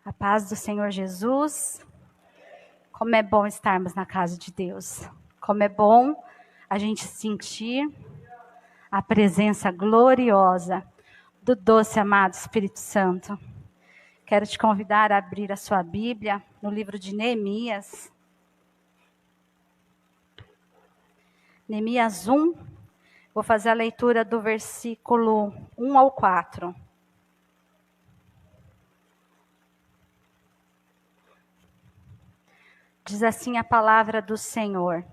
A paz do Senhor Jesus. Como é bom estarmos na casa de Deus. Como é bom a gente sentir a presença gloriosa do doce amado Espírito Santo. Quero te convidar a abrir a sua Bíblia no livro de Neemias. Neemias 1. Vou fazer a leitura do versículo 1 ao 4. Diz assim a palavra do Senhor.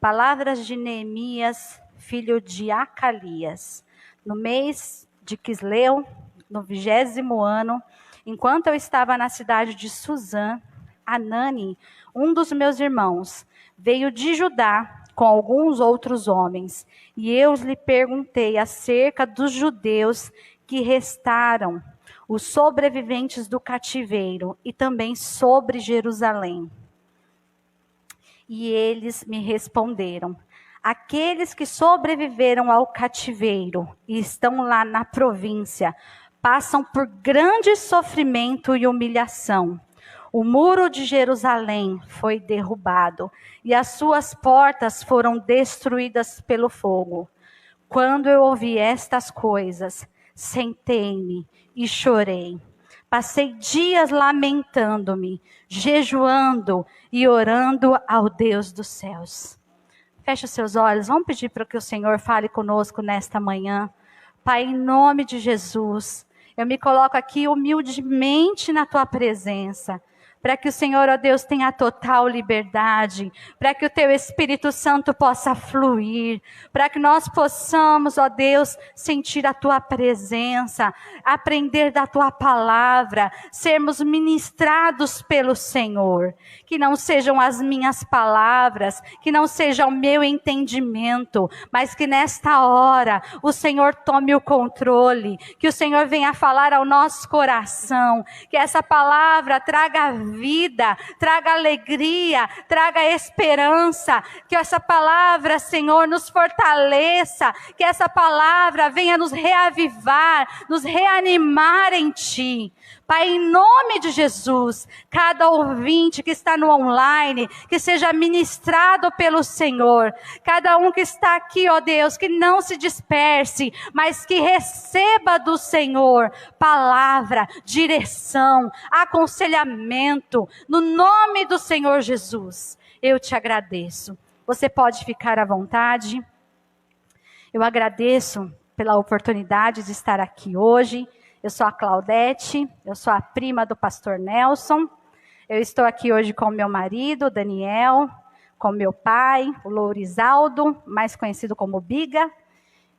Palavras de Neemias, filho de Acalias. No mês de Quisleu, no 20º ano, enquanto eu estava na cidade de Suzã, Anani, um dos meus irmãos, veio de Judá com alguns outros homens. E eu lhe perguntei acerca dos judeus que restaram, os sobreviventes do cativeiro, e também sobre Jerusalém. E eles me responderam: aqueles que sobreviveram ao cativeiro e estão lá na província, passam por grande sofrimento e humilhação. O muro de Jerusalém foi derrubado e as suas portas foram destruídas pelo fogo. Quando eu ouvi estas coisas, sentei-me e chorei. Passei dias lamentando-me, jejuando e orando ao Deus dos céus. Feche os seus olhos, vamos pedir para que o Senhor fale conosco nesta manhã. Pai, em nome de Jesus, eu me coloco aqui humildemente na tua presença, para que o Senhor, ó Deus, tenha total liberdade, para que o teu Espírito Santo possa fluir, para que nós possamos, ó Deus, sentir a tua presença, aprender da tua palavra, sermos ministrados pelo Senhor. Que não sejam as minhas palavras, que não seja o meu entendimento, mas que nesta hora o Senhor tome o controle, que o Senhor venha falar ao nosso coração, que essa palavra traga vida, traga alegria, traga esperança, que essa palavra, Senhor, nos fortaleça, que essa palavra venha nos reavivar, nos reanimar em Ti. Pai, em nome de Jesus, cada ouvinte que está no online, que seja ministrado pelo Senhor, cada um que está aqui, ó Deus, que não se disperse, mas que receba do Senhor palavra, direção, aconselhamento, no nome do Senhor Jesus. Eu te agradeço. Você pode ficar à vontade. Eu agradeço pela oportunidade de estar aqui hoje. Eu sou a Claudete, eu sou a prima do pastor Nelson. Eu estou aqui hoje com meu marido, Daniel, com meu pai, o Lourisaldo, mais conhecido como Biga,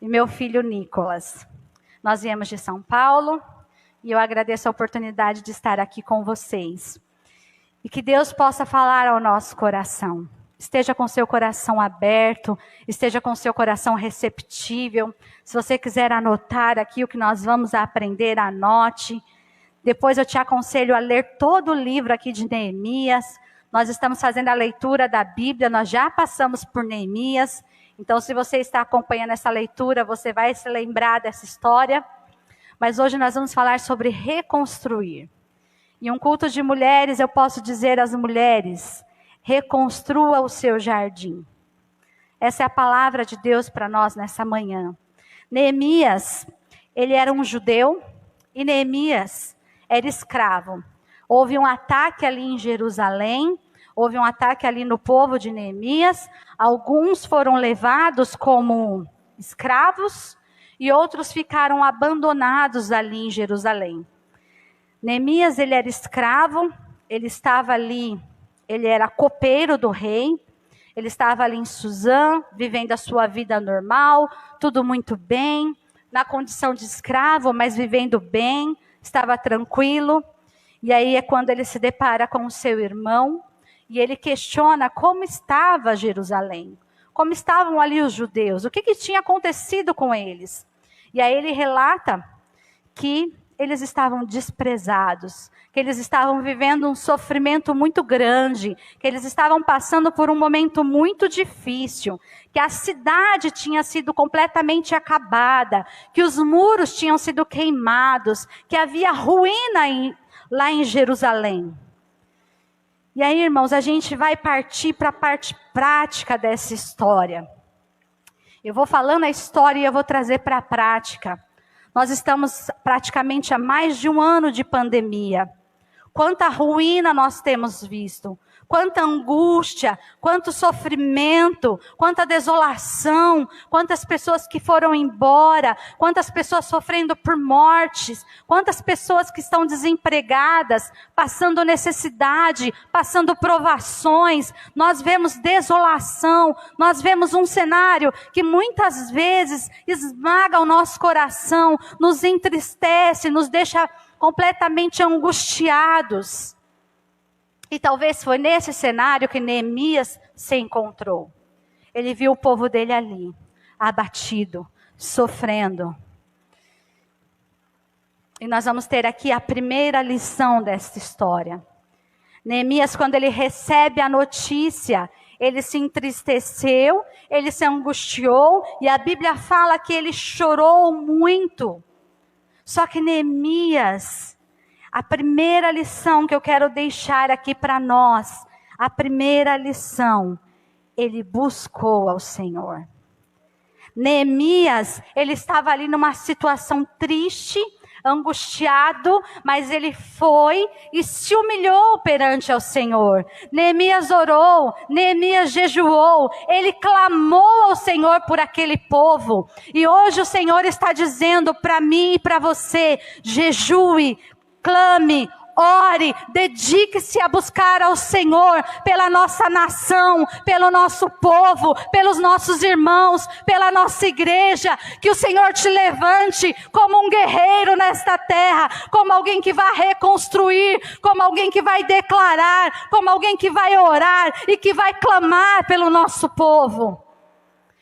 e meu filho Nicolas. Nós viemos de São Paulo e eu agradeço a oportunidade de estar aqui com vocês. E que Deus possa falar ao nosso coração. Esteja com seu coração aberto, esteja com seu coração receptível. Se você quiser anotar aqui o que nós vamos aprender, anote. Depois eu te aconselho a ler todo o livro aqui de Neemias. Nós estamos fazendo a leitura da Bíblia, nós já passamos por Neemias. Então, se você está acompanhando essa leitura, você vai se lembrar dessa história. Mas hoje nós vamos falar sobre reconstruir. Em um culto de mulheres, eu posso dizer às mulheres: reconstrua o seu jardim. Essa é a palavra de Deus para nós nessa manhã. Neemias, ele era um judeu e Neemias era escravo. Houve um ataque ali em Jerusalém, houve um ataque ali no povo de Neemias. Alguns foram levados como escravos e outros ficaram abandonados ali em Jerusalém. Neemias, ele era escravo, ele estava ali. Ele era copeiro do rei, ele estava ali em Suzã, vivendo a sua vida normal, tudo muito bem, na condição de escravo, mas vivendo bem, estava tranquilo. E aí é quando ele se depara com o seu irmão, e ele questiona como estava Jerusalém, como estavam ali os judeus, o que tinha acontecido com eles. E aí ele relata que eles estavam desprezados, que eles estavam vivendo um sofrimento muito grande, que eles estavam passando por um momento muito difícil, que a cidade tinha sido completamente acabada, que os muros tinham sido queimados, que havia ruína lá em Jerusalém. E aí, irmãos, a gente vai partir para a parte prática dessa história. Eu vou falando a história e eu vou trazer para a prática. Nós estamos praticamente há mais de um ano de pandemia. Quanta ruína nós temos visto. Quanta angústia, quanto sofrimento, quanta desolação, quantas pessoas que foram embora, quantas pessoas sofrendo por mortes, quantas pessoas que estão desempregadas, passando necessidade, passando provações. Nós vemos desolação, nós vemos um cenário que muitas vezes esmaga o nosso coração, nos entristece, nos deixa completamente angustiados. E talvez foi nesse cenário que Neemias se encontrou. Ele viu o povo dele ali, abatido, sofrendo. E nós vamos ter aqui a primeira lição dessa história. Neemias, quando ele recebe a notícia, ele se entristeceu, ele se angustiou, e a Bíblia fala que ele chorou muito. Só que Neemias, a primeira lição que eu quero deixar aqui para nós, a primeira lição, ele buscou ao Senhor. Neemias, ele estava ali numa situação triste, angustiado, mas ele foi e se humilhou perante ao Senhor. Neemias orou, Neemias jejuou, ele clamou ao Senhor por aquele povo. E hoje o Senhor está dizendo para mim e para você: jejue, clame, ore, dedique-se a buscar ao Senhor pela nossa nação, pelo nosso povo, pelos nossos irmãos, pela nossa igreja. Que o Senhor te levante como um guerreiro nesta terra, como alguém que vai reconstruir, como alguém que vai declarar, como alguém que vai orar e que vai clamar pelo nosso povo.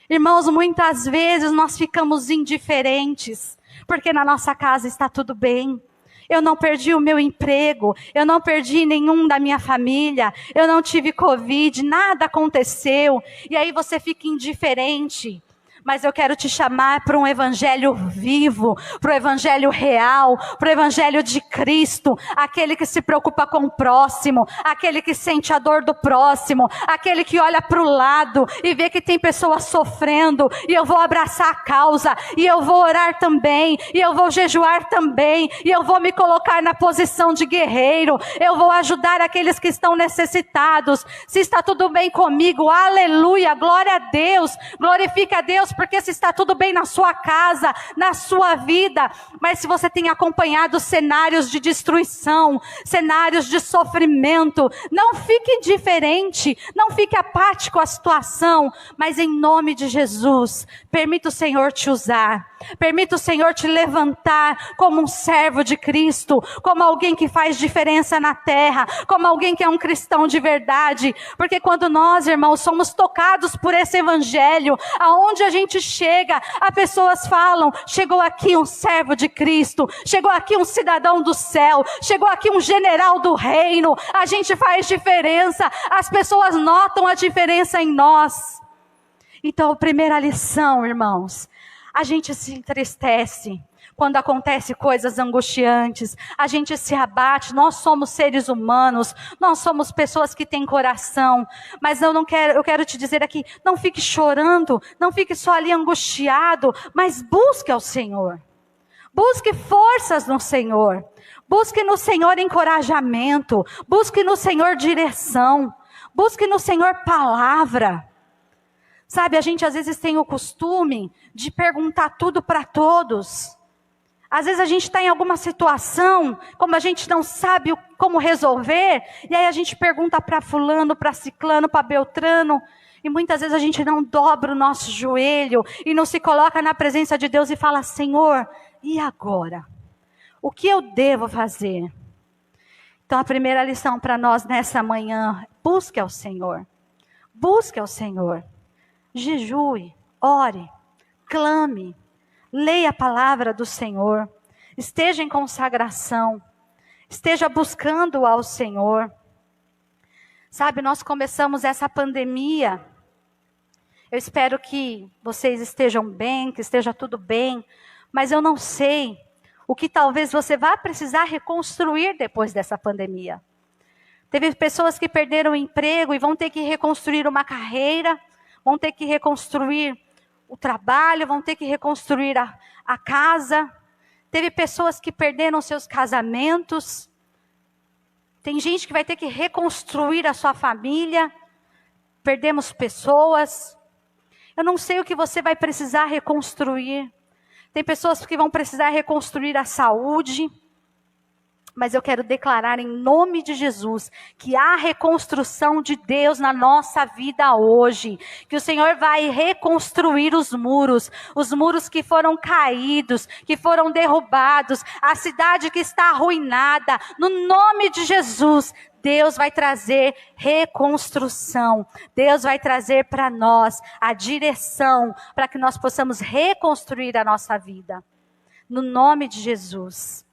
Irmãos, muitas vezes nós ficamos indiferentes, porque na nossa casa está tudo bem. Eu não perdi o meu emprego, eu não perdi nenhum da minha família, eu não tive Covid, nada aconteceu. E aí você fica indiferente. Mas eu quero te chamar para um evangelho vivo, para o evangelho real, para o evangelho de Cristo, aquele que se preocupa com o próximo, aquele que sente a dor do próximo, aquele que olha para o lado e vê que tem pessoas sofrendo, e eu vou abraçar a causa, e eu vou orar também, e eu vou jejuar também, e eu vou me colocar na posição de guerreiro, eu vou ajudar aqueles que estão necessitados. Se está tudo bem comigo, aleluia, glória a Deus, glorifica a Deus, porque se está tudo bem na sua casa, na sua vida, mas se você tem acompanhado cenários de destruição, cenários de sofrimento, não fique indiferente, não fique apático à situação, mas em nome de Jesus, permita o Senhor te usar, permita o Senhor te levantar como um servo de Cristo, como alguém que faz diferença na terra, como alguém que é um cristão de verdade, porque quando nós, irmãos, somos tocados por esse evangelho, aonde a gente chega, as pessoas falam: chegou aqui um servo de Cristo, chegou aqui um cidadão do céu, chegou aqui um general do reino. A gente faz diferença, as pessoas notam a diferença em nós. Então, a primeira lição, irmãos, a gente se entristece quando acontecem coisas angustiantes, a gente se abate. Nós somos seres humanos, nós somos pessoas que têm coração, mas eu quero te dizer aqui, não fique chorando, não fique só ali angustiado, mas busque ao Senhor, busque forças no Senhor, busque no Senhor encorajamento, busque no Senhor direção, busque no Senhor palavra. Sabe, a gente às vezes tem o costume de perguntar tudo para todos. Às vezes a gente está em alguma situação, como a gente não sabe como resolver, e aí a gente pergunta para fulano, para ciclano, para beltrano, e muitas vezes a gente não dobra o nosso joelho, e não se coloca na presença de Deus e fala: Senhor, e agora? O que eu devo fazer? Então a primeira lição para nós nessa manhã: busque ao Senhor, busque ao Senhor, jejue, ore, clame, leia a palavra do Senhor, esteja em consagração, esteja buscando ao Senhor. Sabe, nós começamos essa pandemia, eu espero que vocês estejam bem, que esteja tudo bem, mas eu não sei o que talvez você vá precisar reconstruir depois dessa pandemia. Teve pessoas que perderam o emprego e vão ter que reconstruir uma carreira, vão ter que reconstruir o trabalho, vão ter que reconstruir a casa. Teve pessoas que perderam seus casamentos. Tem gente que vai ter que reconstruir a sua família. Perdemos pessoas. Eu não sei o que você vai precisar reconstruir. Tem pessoas que vão precisar reconstruir a saúde. Mas eu quero declarar em nome de Jesus que há reconstrução de Deus na nossa vida hoje. Que o Senhor vai reconstruir os muros que foram caídos, que foram derrubados, a cidade que está arruinada. No nome de Jesus, Deus vai trazer reconstrução. Deus vai trazer para nós a direção para que nós possamos reconstruir a nossa vida. No nome de Jesus.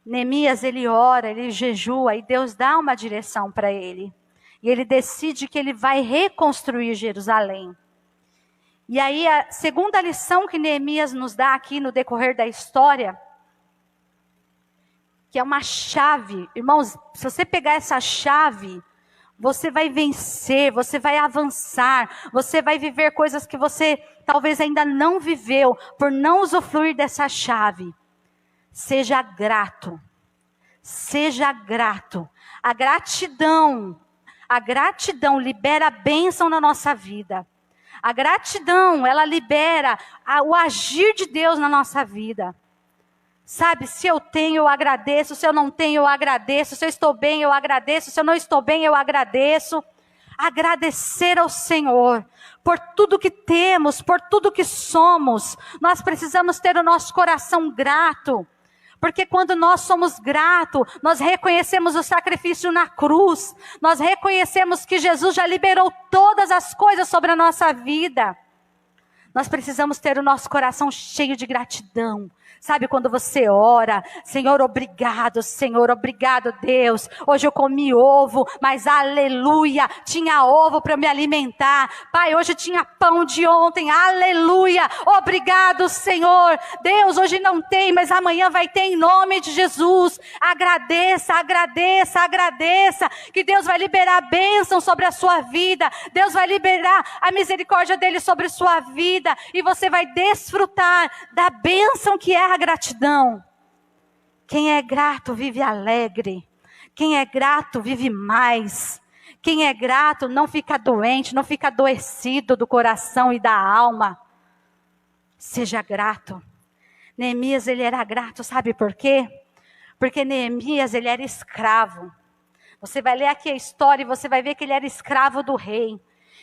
Neemias, ele ora, ele jejua e Deus dá uma direção para ele. E ele decide que ele vai reconstruir Jerusalém. E aí a segunda lição que Neemias nos dá aqui no decorrer da história, que é uma chave. Irmãos, se você pegar essa chave, você vai vencer, você vai avançar, você vai viver coisas que você talvez ainda não viveu, por não usufruir dessa chave. Seja grato. Seja grato. A gratidão libera a bênção na nossa vida. A gratidão, ela libera o agir de Deus na nossa vida. Sabe, se eu tenho, eu agradeço. Se eu não tenho, eu agradeço. Se eu estou bem, eu agradeço. Se eu não estou bem, eu agradeço. Agradecer ao Senhor por tudo que temos, por tudo que somos. Nós precisamos ter o nosso coração grato. Porque quando nós somos gratos, nós reconhecemos o sacrifício na cruz. Nós reconhecemos que Jesus já liberou todas as coisas sobre a nossa vida. Nós precisamos ter o nosso coração cheio de gratidão. Sabe quando você ora, Senhor, obrigado, Deus. Hoje eu comi ovo, mas aleluia, tinha ovo para me alimentar. Pai, hoje tinha pão de ontem, aleluia, obrigado, Senhor. Deus, hoje não tem, mas amanhã vai ter em nome de Jesus. Agradeça, agradeça, agradeça, que Deus vai liberar a bênção sobre a sua vida. Deus vai liberar a misericórdia dele sobre a sua vida. E você vai desfrutar da bênção que é a gratidão. Quem é grato vive alegre. Quem é grato vive mais. Quem é grato não fica doente, não fica adoecido do coração e da alma. Seja grato. Neemias, ele era grato, sabe por quê? Porque Neemias, ele era escravo. Você vai ler aqui a história e você vai ver que ele era escravo do rei.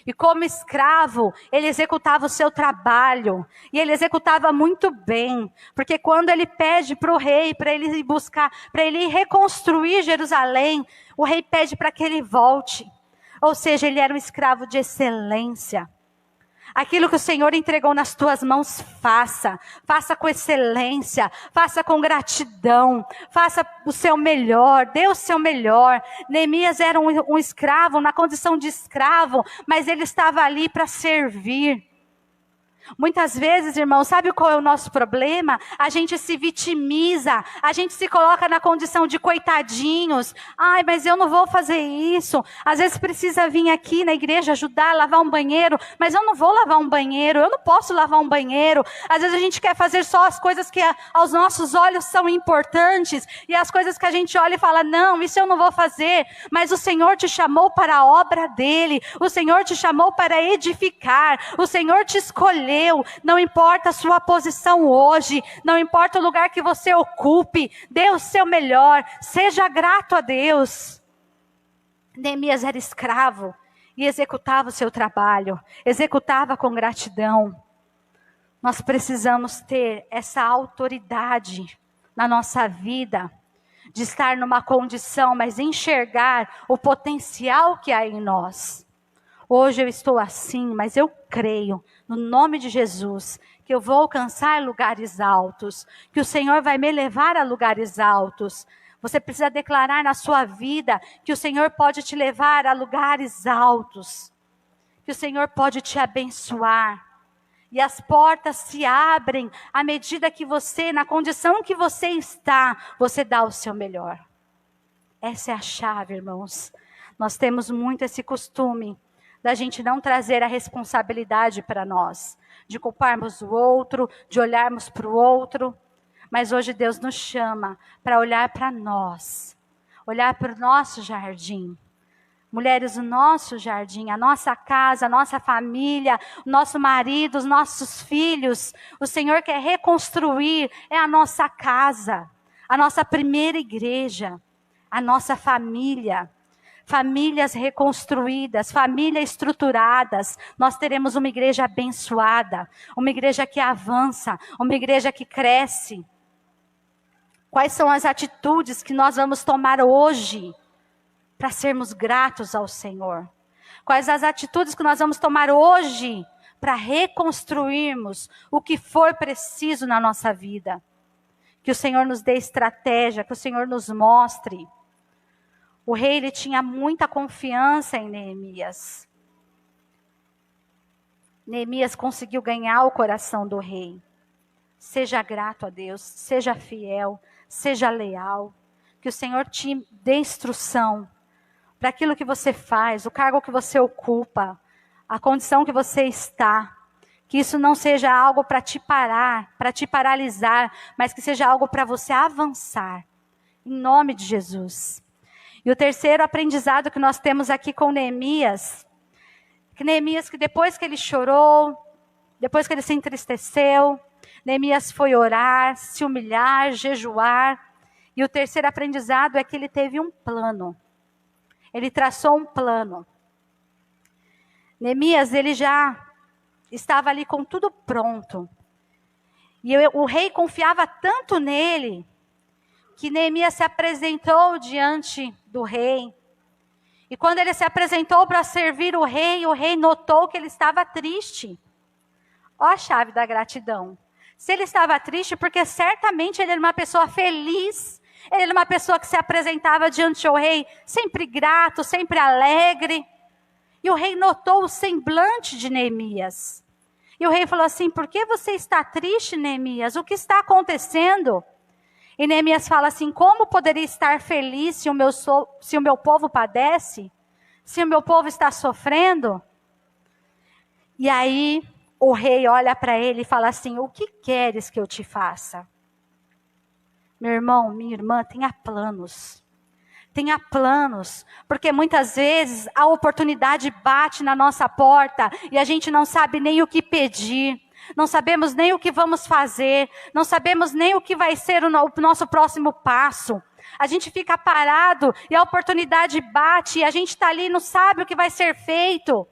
E como escravo, ele executava o seu trabalho. E ele executava muito bem. Porque quando ele pede para o rei, para ele ir buscar, para ele ir reconstruir Jerusalém, o rei pede para que ele volte. Ou seja, ele era um escravo de excelência. Aquilo que o Senhor entregou nas tuas mãos, faça. Faça com excelência. Faça com gratidão. Faça o seu melhor. Dê o seu melhor. Neemias era um escravo, na condição de escravo, mas ele estava ali para servir. Muitas vezes, irmão, sabe qual é o nosso problema? A gente se vitimiza, a gente se coloca na condição de coitadinhos. Ai, mas eu não vou fazer isso. Às vezes precisa vir aqui na igreja ajudar a lavar um banheiro, mas eu não vou lavar um banheiro, eu não posso lavar um banheiro. Às vezes a gente quer fazer só as coisas que aos nossos olhos são importantes, e as coisas que a gente olha e fala, não, isso eu não vou fazer. Mas o Senhor te chamou para a obra dele, o Senhor te chamou para edificar, o Senhor te escolheu. Não importa a sua posição hoje, não importa o lugar que você ocupe, dê o seu melhor, seja grato a Deus. Neemias era escravo e executava o seu trabalho, executava com gratidão. Nós precisamos ter essa autoridade na nossa vida, de estar numa condição, mas enxergar o potencial que há em nós. Hoje eu estou assim, mas eu creio, no nome de Jesus, que eu vou alcançar lugares altos, que o Senhor vai me levar a lugares altos. Você precisa declarar na sua vida que o Senhor pode te levar a lugares altos, que o Senhor pode te abençoar. E as portas se abrem à medida que você, na condição que você está, você dá o seu melhor. Essa é a chave, irmãos. Nós temos muito esse costume da gente não trazer a responsabilidade para nós, de culparmos o outro, de olharmos para o outro. Mas hoje Deus nos chama para olhar para nós, olhar para o nosso jardim. Mulheres, o nosso jardim, a nossa casa, a nossa família, o nosso marido, os nossos filhos. O Senhor quer reconstruir, é a nossa casa, a nossa primeira igreja, a nossa família. Famílias reconstruídas, famílias estruturadas. Nós teremos uma igreja abençoada, uma igreja que avança, uma igreja que cresce. Quais são as atitudes que nós vamos tomar hoje para sermos gratos ao Senhor? Quais as atitudes que nós vamos tomar hoje para reconstruirmos o que for preciso na nossa vida? Que o Senhor nos dê estratégia, que o Senhor nos mostre. O rei, ele tinha muita confiança em Neemias. Neemias conseguiu ganhar o coração do rei. Seja grato a Deus, seja fiel, seja leal. Que o Senhor te dê instrução para aquilo que você faz, o cargo que você ocupa, a condição que você está. Que isso não seja algo para te parar, para te paralisar, mas que seja algo para você avançar. Em nome de Jesus. E o terceiro aprendizado que nós temos aqui com Neemias, que depois que ele chorou, depois que ele se entristeceu, Neemias foi orar, se humilhar, jejuar. E o terceiro aprendizado é que ele teve um plano. Ele traçou um plano. Neemias, ele já estava ali com tudo pronto. E o rei confiava tanto nele, que Neemias se apresentou diante do rei. E quando ele se apresentou para servir o rei notou que ele estava triste. Olha a chave da gratidão. Se ele estava triste, porque certamente ele era uma pessoa feliz. Ele era uma pessoa que se apresentava diante do rei, sempre grato, sempre alegre. E o rei notou o semblante de Neemias. E o rei falou assim: por que você está triste, Neemias? O que está acontecendo? E Neemias fala assim: como poderia estar feliz se o meu povo padece? Se o meu povo está sofrendo? E aí o rei olha para ele e fala assim: o que queres que eu te faça? Meu irmão, minha irmã, tenha planos. Tenha planos, porque muitas vezes a oportunidade bate na nossa porta e a gente não sabe nem o que pedir. Não sabemos nem o que vamos fazer, não sabemos nem o que vai ser o nosso próximo passo. A gente fica parado e a oportunidade bate e a gente está ali e não sabe o que vai ser feito.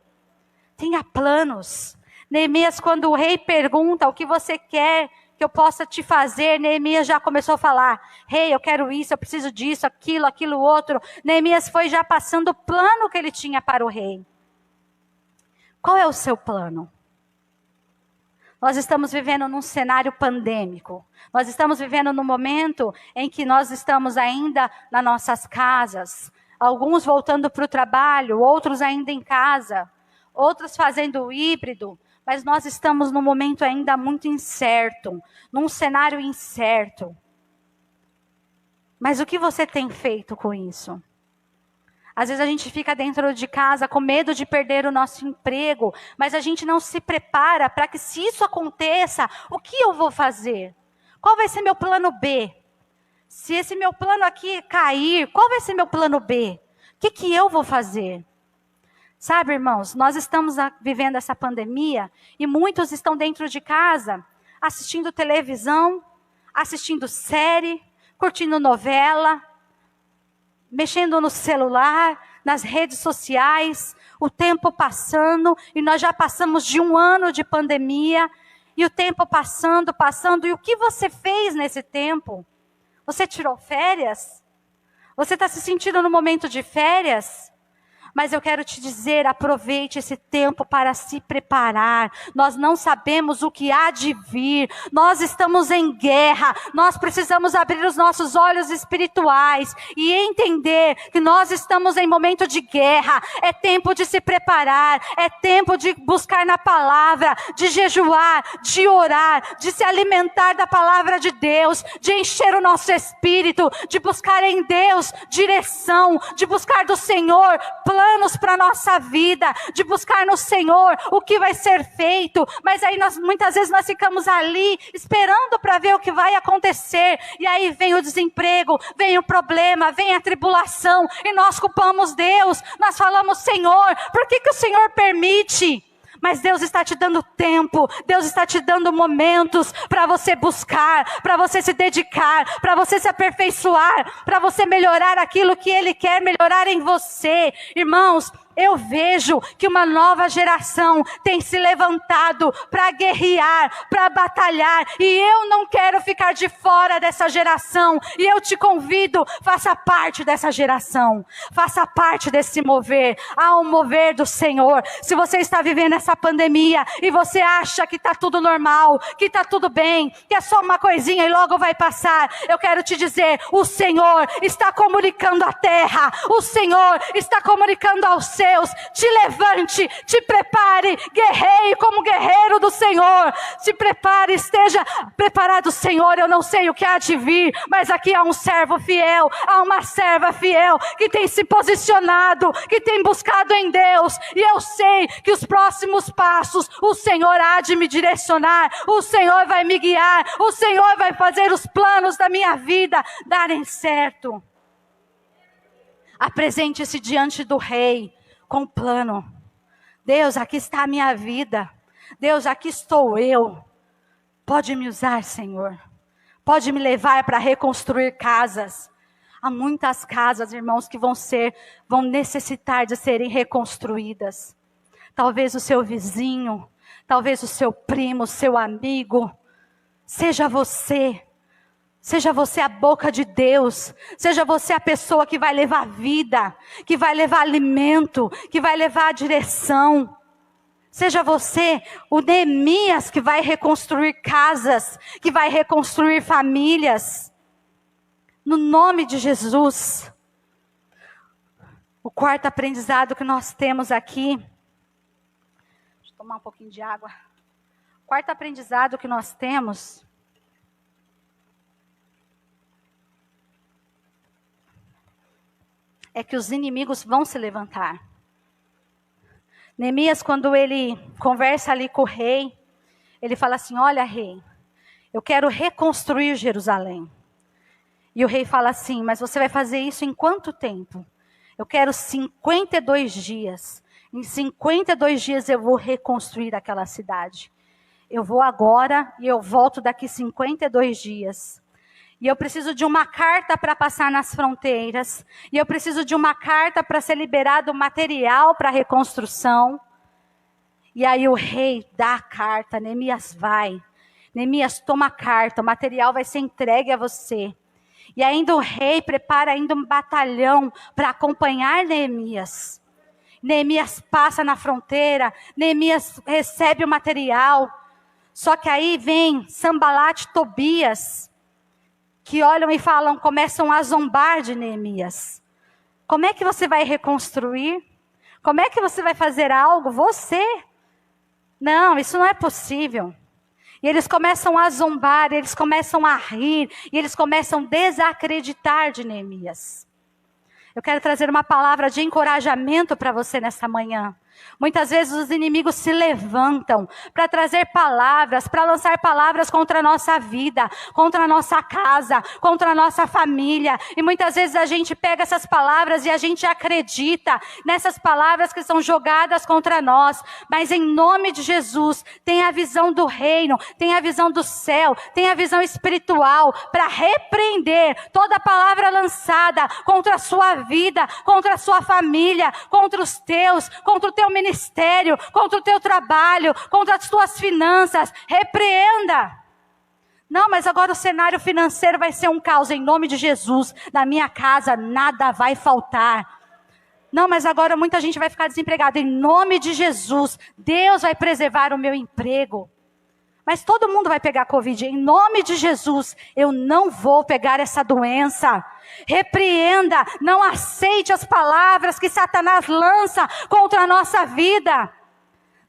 Tenha planos. Neemias, quando o rei pergunta o que você quer que eu possa te fazer, Neemias já começou a falar: rei, eu quero isso, eu preciso disso, aquilo outro. Neemias foi já passando o plano que ele tinha para o rei. Qual é o seu plano? Nós estamos vivendo num cenário pandêmico. Nós estamos vivendo num momento em que nós estamos ainda nas nossas casas. Alguns voltando para o trabalho, outros ainda em casa. Outros fazendo o híbrido. Mas nós estamos num momento ainda muito incerto. Num cenário incerto. Mas o que você tem feito com isso? Às vezes a gente fica dentro de casa com medo de perder o nosso emprego, mas a gente não se prepara para que, se isso aconteça, o que eu vou fazer? Qual vai ser meu plano B? Se esse meu plano aqui cair, qual vai ser meu plano B? O que eu vou fazer? Sabe, irmãos, nós estamos vivendo essa pandemia e muitos estão dentro de casa, assistindo televisão, assistindo série, curtindo novela, mexendo no celular, nas redes sociais, o tempo passando, e nós já passamos de 1 ano de pandemia, e o tempo passando, e o que você fez nesse tempo? Você tirou férias? Você está se sentindo no momento de férias? Mas eu quero te dizer, aproveite esse tempo para se preparar. Nós não sabemos o que há de vir. Nós estamos em guerra. Nós precisamos abrir os nossos olhos espirituais e entender que nós estamos em momento de guerra. É tempo de se preparar. É tempo de buscar na palavra, de jejuar, de orar, de se alimentar da palavra de Deus, de encher o nosso espírito, de buscar em Deus direção, de buscar do Senhor planos para a nossa vida, de buscar no Senhor o que vai ser feito. Mas aí muitas vezes nós ficamos ali esperando para ver o que vai acontecer, e aí vem o desemprego, vem o problema, vem a tribulação, e nós culpamos Deus. Nós falamos: Senhor, por que o Senhor permite? Mas Deus está te dando tempo, Deus está te dando momentos para você buscar, para você se dedicar, para você se aperfeiçoar, para você melhorar aquilo que Ele quer melhorar em você. Irmãos, eu vejo que uma nova geração tem se levantado para guerrear, para batalhar, e eu não quero ficar de fora dessa geração, e eu te convido, faça parte dessa geração, faça parte desse mover. Há um mover do Senhor. Se você está vivendo essa pandemia, e você acha que está tudo normal, que está tudo bem, que é só uma coisinha e logo vai passar, eu quero te dizer, o Senhor está comunicando à terra, o Senhor está comunicando aos céus. Te levante, te prepare, guerreie como guerreiro do Senhor. Se prepare, esteja preparado, Senhor. Eu não sei o que há de vir, mas aqui há um servo fiel, há uma serva fiel que tem se posicionado, que tem buscado em Deus, e eu sei que os próximos passos o Senhor há de me direcionar, o Senhor vai me guiar, o Senhor vai fazer os planos da minha vida darem certo. Apresente-se diante do Rei com plano. Deus, aqui está a minha vida. Deus, aqui estou eu. Pode me usar, Senhor. Pode me levar para reconstruir casas. Há muitas casas, irmãos, que vão necessitar de serem reconstruídas. Talvez o seu vizinho, talvez o seu primo, o seu amigo. Seja você. Seja você a boca de Deus, seja você a pessoa que vai levar vida, que vai levar alimento, que vai levar a direção. Seja você o Neemias que vai reconstruir casas, que vai reconstruir famílias. No nome de Jesus. O quarto aprendizado que nós temos aqui. Deixa eu tomar um pouquinho de água. O quarto aprendizado que nós temos é que os inimigos vão se levantar. Neemias, quando ele conversa ali com o rei, ele fala assim: olha, rei, eu quero reconstruir Jerusalém. E o rei fala assim: mas você vai fazer isso em quanto tempo? Eu quero 52 dias. Em 52 dias eu vou reconstruir aquela cidade. Eu vou agora e eu volto daqui 52 dias. E eu preciso de uma carta para passar nas fronteiras. E eu preciso de uma carta para ser liberado material para a reconstrução. E aí o rei dá a carta, Neemias vai. Neemias toma a carta, o material vai ser entregue a você. E ainda o rei prepara ainda um batalhão para acompanhar Neemias. Neemias passa na fronteira, Neemias recebe o material. Só que aí vem Sanbalat e Tobias, que olham e falam, começam a zombar de Neemias. Como é que você vai reconstruir? Como é que você vai fazer algo? Você? Não, isso não é possível. E eles começam a zombar, eles começam a rir, e eles começam a desacreditar de Neemias. Eu quero trazer uma palavra de encorajamento para você nesta manhã. Muitas vezes os inimigos se levantam para trazer palavras, para lançar palavras contra a nossa vida, contra a nossa casa, contra a nossa família. E muitas vezes a gente pega essas palavras e a gente acredita nessas palavras que são jogadas contra nós. Mas em nome de Jesus, tem a visão do reino, tem a visão do céu, tem a visão espiritual para repreender toda palavra lançada contra a sua vida, contra a sua família, contra os teus, contra o teu ministério, contra o teu trabalho, contra as tuas finanças. Repreenda. Não, mas agora o cenário financeiro vai ser um caos. Em nome de Jesus, na minha casa nada vai faltar. Não, mas agora muita gente vai ficar desempregada. Em nome de Jesus, Deus vai preservar o meu emprego. Mas todo mundo vai pegar Covid. Em nome de Jesus, eu não vou pegar essa doença. Repreenda, não aceite as palavras que Satanás lança contra a nossa vida.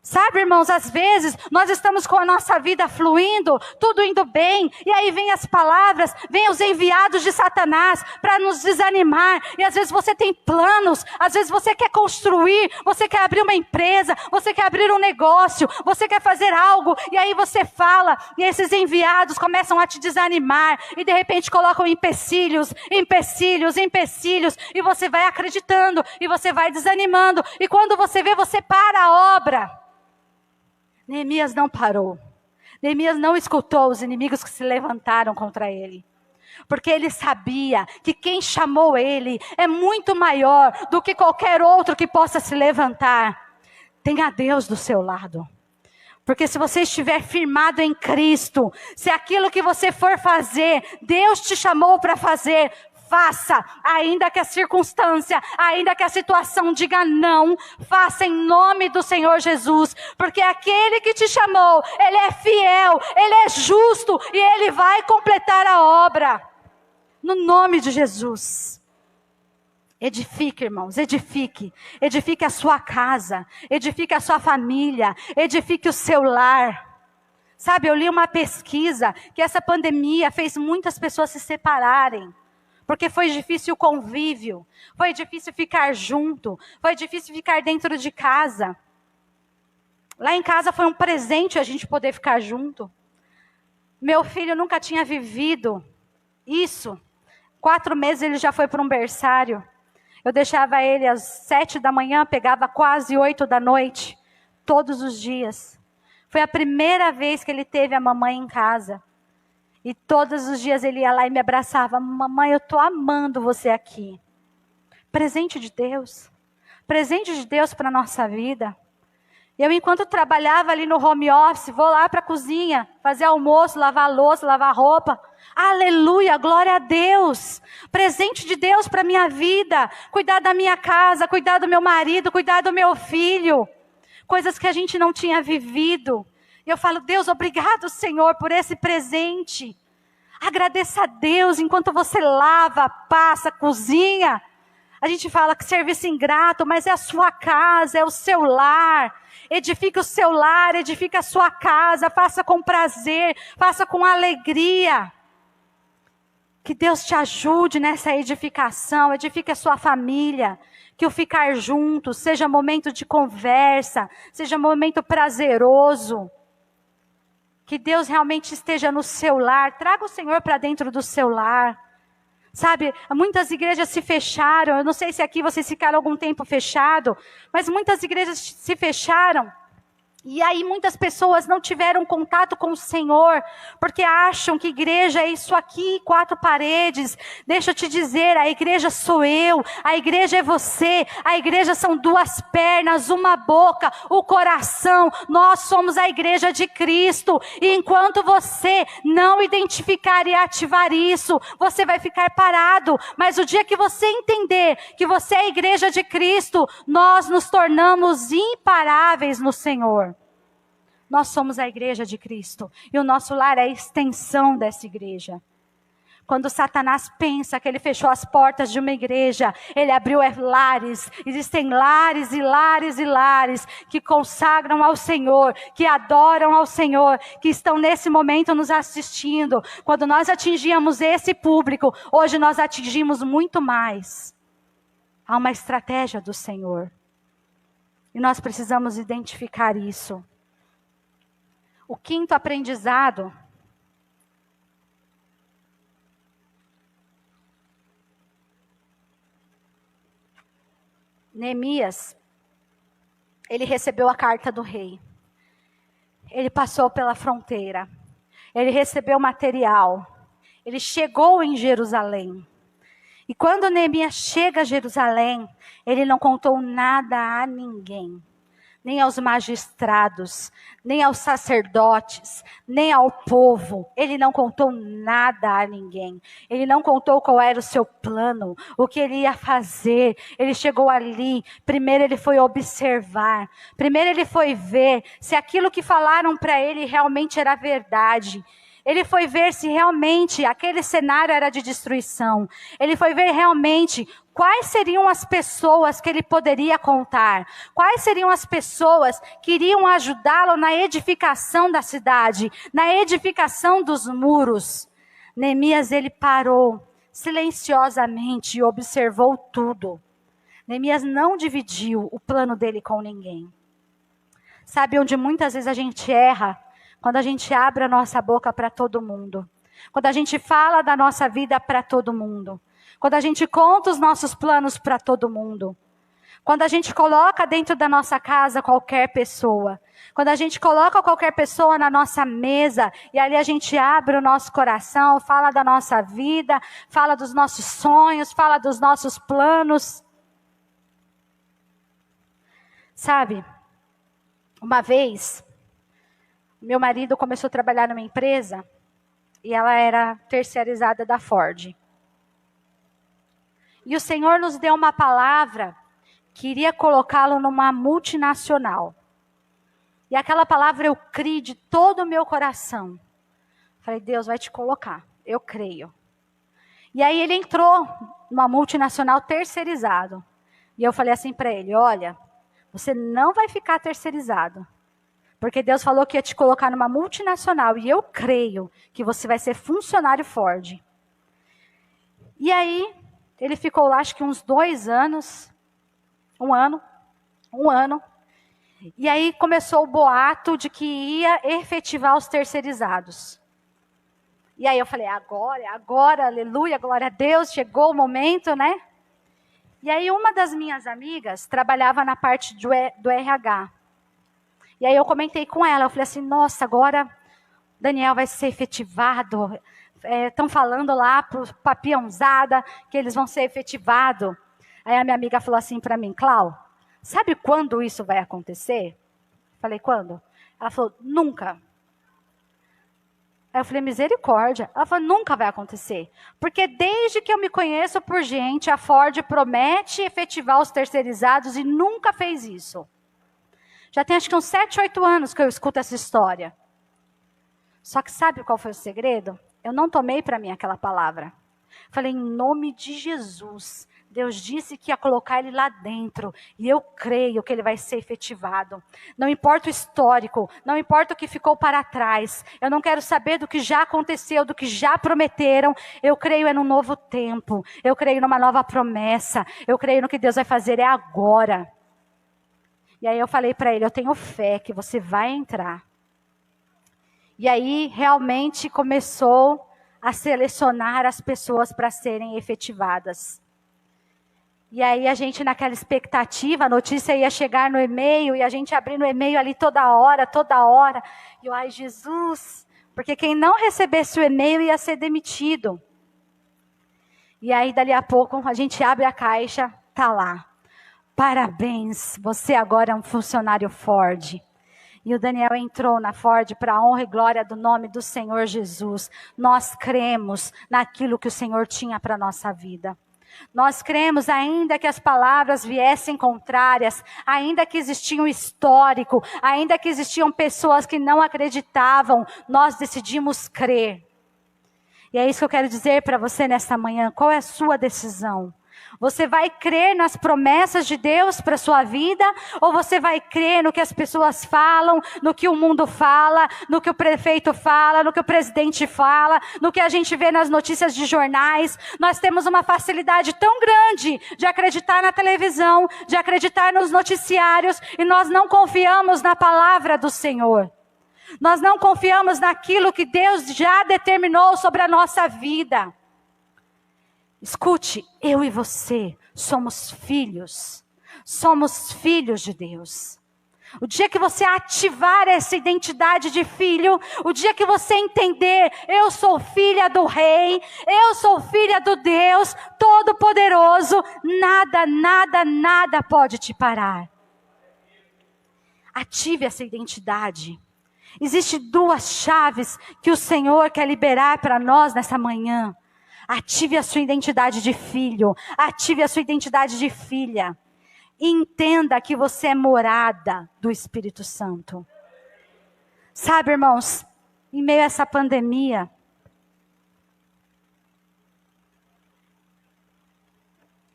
Sabe, irmãos, às vezes nós estamos com a nossa vida fluindo, tudo indo bem, e aí vem as palavras, vem os enviados de Satanás para nos desanimar, e às vezes você tem planos, às vezes você quer construir, você quer abrir uma empresa, você quer abrir um negócio, você quer fazer algo, e aí você fala, e esses enviados começam a te desanimar, e de repente colocam empecilhos, e você vai acreditando, e você vai desanimando, e quando você vê, você para a obra. Neemias não parou. Neemias não escutou os inimigos que se levantaram contra ele. Porque ele sabia que quem chamou ele é muito maior do que qualquer outro que possa se levantar. Tenha Deus do seu lado. Porque se você estiver firmado em Cristo, se aquilo que você for fazer, Deus te chamou para fazer, faça, ainda que a circunstância, ainda que a situação diga não, faça em nome do Senhor Jesus, porque aquele que te chamou, Ele é fiel, Ele é justo e Ele vai completar a obra, no nome de Jesus. Edifique, irmãos, edifique a sua casa, edifique a sua família, edifique o seu lar. Sabe, eu li uma pesquisa que essa pandemia fez muitas pessoas se separarem. Porque foi difícil o convívio, foi difícil ficar junto, foi difícil ficar dentro de casa. Lá em casa foi um presente a gente poder ficar junto. Meu filho nunca tinha vivido isso. 4 meses ele já foi para um berçário. Eu deixava ele às 7 da manhã, pegava quase 8 da noite, todos os dias. Foi a primeira vez que ele teve a mamãe em casa. E todos os dias ele ia lá e me abraçava. Mamãe, eu estou amando você aqui. Presente de Deus. Presente de Deus para a nossa vida. Eu, enquanto trabalhava ali no home office, vou lá para a cozinha, fazer almoço, lavar louça, lavar roupa. Aleluia, glória a Deus. Presente de Deus para a minha vida. Cuidar da minha casa, cuidar do meu marido, cuidar do meu filho. Coisas que a gente não tinha vivido. E eu falo, Deus, obrigado, Senhor, por esse presente. Agradeça a Deus enquanto você lava, passa, cozinha. A gente fala que serviço ingrato, mas é a sua casa, é o seu lar. Edifique o seu lar, edifique a sua casa, faça com prazer, faça com alegria. Que Deus te ajude nessa edificação, edifique a sua família. Que o ficar junto seja momento de conversa, seja momento prazeroso. Que Deus realmente esteja no seu lar. Traga o Senhor para dentro do seu lar. Sabe, muitas igrejas se fecharam. Eu não sei se aqui vocês ficaram algum tempo fechado, mas muitas igrejas se fecharam. E aí muitas pessoas não tiveram contato com o Senhor, porque acham que igreja é isso aqui, 4 paredes. Deixa eu te dizer, a igreja sou eu, a igreja é você, a igreja são 2 pernas, uma boca, o coração. Nós somos a igreja de Cristo. E enquanto você não identificar e ativar isso, você vai ficar parado. Mas o dia que você entender que você é a igreja de Cristo, nós nos tornamos imparáveis no Senhor. Nós somos a igreja de Cristo. E o nosso lar é a extensão dessa igreja. Quando Satanás pensa que ele fechou as portas de uma igreja, ele abriu lares. Existem lares e lares e lares que consagram ao Senhor, que adoram ao Senhor, que estão nesse momento nos assistindo. Quando nós atingíamos esse público, hoje nós atingimos muito mais. Há uma estratégia do Senhor. E nós precisamos identificar isso. O 5º aprendizado. Neemias, ele recebeu a carta do rei. Ele passou pela fronteira. Ele recebeu material. Ele chegou em Jerusalém. E quando Neemias chega a Jerusalém, ele não contou nada a ninguém. nem aos magistrados, nem aos sacerdotes, nem ao povo. Ele não contou nada a ninguém. Ele não contou qual era o seu plano, o que ele ia fazer. Ele chegou ali, primeiro ele foi observar, primeiro ele foi ver se aquilo que falaram para ele realmente era verdade. Ele foi ver se realmente aquele cenário era de destruição. Ele foi ver realmente quais seriam as pessoas que ele poderia contar. Quais seriam as pessoas que iriam ajudá-lo na edificação da cidade, na edificação dos muros. Neemias, ele parou silenciosamente e observou tudo. Neemias não dividiu o plano dele com ninguém. Sabe onde muitas vezes a gente erra? Quando a gente abre a nossa boca para todo mundo. Quando a gente fala da nossa vida para todo mundo. Quando a gente conta os nossos planos para todo mundo. Quando a gente coloca dentro da nossa casa qualquer pessoa. Quando a gente coloca qualquer pessoa na nossa mesa. E ali a gente abre o nosso coração. Fala da nossa vida. Fala dos nossos sonhos. Fala dos nossos planos. Sabe? Uma vez... meu marido começou a trabalhar numa empresa e ela era terceirizada da Ford. E o Senhor nos deu uma palavra que iria colocá-lo numa multinacional. E aquela palavra eu criei de todo o meu coração. Falei, Deus vai te colocar, eu creio. E aí ele entrou numa multinacional terceirizado. E eu falei assim para ele, olha, você não vai ficar terceirizado. Porque Deus falou que ia te colocar numa multinacional. E eu creio que você vai ser funcionário Ford. E aí, ele ficou lá acho que uns 2 anos. Um ano. E aí começou o boato de que ia efetivar os terceirizados. E aí eu falei, agora, aleluia, glória a Deus, chegou o momento, né? E aí uma das minhas amigas trabalhava na parte do RH. E aí eu comentei com ela, eu falei assim, nossa, agora Daniel vai ser efetivado. Estão falando lá para o peãozada que eles vão ser efetivados. Aí a minha amiga falou assim para mim, Clau, sabe quando isso vai acontecer? Falei, quando? Ela falou, nunca. Aí eu falei, misericórdia. Ela falou, nunca vai acontecer. Porque desde que eu me conheço por gente, a Ford promete efetivar os terceirizados e nunca fez isso. Já tem acho que uns 7, 8 anos que eu escuto essa história. Só que sabe qual foi o segredo? Eu não tomei para mim aquela palavra. Falei, em nome de Jesus, Deus disse que ia colocar ele lá dentro. E eu creio que ele vai ser efetivado. Não importa o histórico, não importa o que ficou para trás. Eu não quero saber do que já aconteceu, do que já prometeram. Eu creio num novo tempo. Eu creio numa nova promessa. Eu creio no que Deus vai fazer agora. E aí eu falei para ele, eu tenho fé que você vai entrar. E aí realmente começou a selecionar as pessoas para serem efetivadas. E aí a gente naquela expectativa, a notícia ia chegar no e-mail, e a gente abrindo o e-mail ali toda hora. E eu, ai Jesus, porque quem não recebesse o e-mail ia ser demitido. E aí dali a pouco a gente abre a caixa, tá lá. Parabéns, você agora é um funcionário Ford. E o Daniel entrou na Ford para a honra e glória do nome do Senhor Jesus. Nós cremos naquilo que o Senhor tinha para a nossa vida. Nós cremos, ainda que as palavras viessem contrárias, ainda que existia um histórico, ainda que existiam pessoas que não acreditavam, nós decidimos crer. E é isso que eu quero dizer para você nesta manhã. Qual é a sua decisão? Você vai crer nas promessas de Deus para a sua vida? Ou você vai crer no que as pessoas falam, no que o mundo fala, no que o prefeito fala, no que o presidente fala, no que a gente vê nas notícias de jornais? Nós temos uma facilidade tão grande de acreditar na televisão, de acreditar nos noticiários, e nós não confiamos na palavra do Senhor. Nós não confiamos naquilo que Deus já determinou sobre a nossa vida. Escute, eu e você somos filhos de Deus. O dia que você ativar essa identidade de filho, o dia que você entender, eu sou filha do Rei, eu sou filha do Deus Todo-Poderoso, nada pode te parar. Ative essa identidade. Existem 2 chaves que o Senhor quer liberar para nós nessa manhã. Ative a sua identidade de filho. Ative a sua identidade de filha. E entenda que você é morada do Espírito Santo. Sabe, irmãos, em meio a essa pandemia,